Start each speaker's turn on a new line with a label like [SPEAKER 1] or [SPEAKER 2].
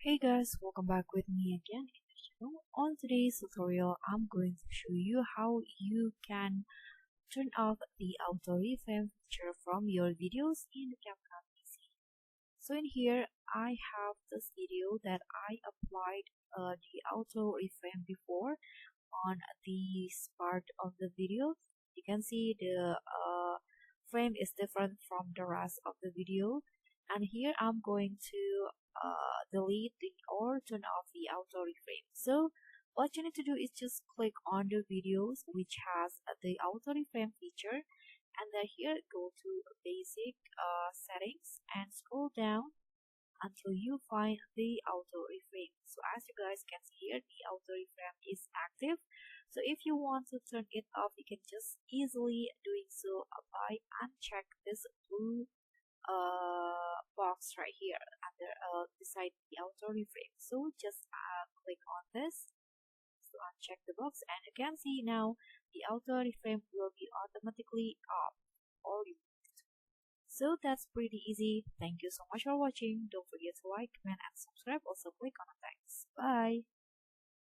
[SPEAKER 1] Hey guys, welcome back with me again in the channel. On today's tutorial, I'm going to show you how you can turn off the auto reframe feature from your videos in the CapCut PC. So in here, I have this video that I applied the auto reframe before on this part of the video. You can see the frame is different from the rest of the video, and here I'm going to delete or turn off the auto reframe. So what you need to do is just click on the videos which has the auto reframe feature, and then here go to basic settings and scroll down until you find the auto reframe. So as you guys can see here, the auto reframe is active. So if you want to turn it off, you can just easily doing so by uncheck this blue box right here under beside the auto reframe. So just click on this to uncheck the box, and you can see now the auto reframe will be automatically off. All you So that's pretty easy. Thank you so much for watching. Don't forget to like, comment, and subscribe. Also click on the thanks. Bye.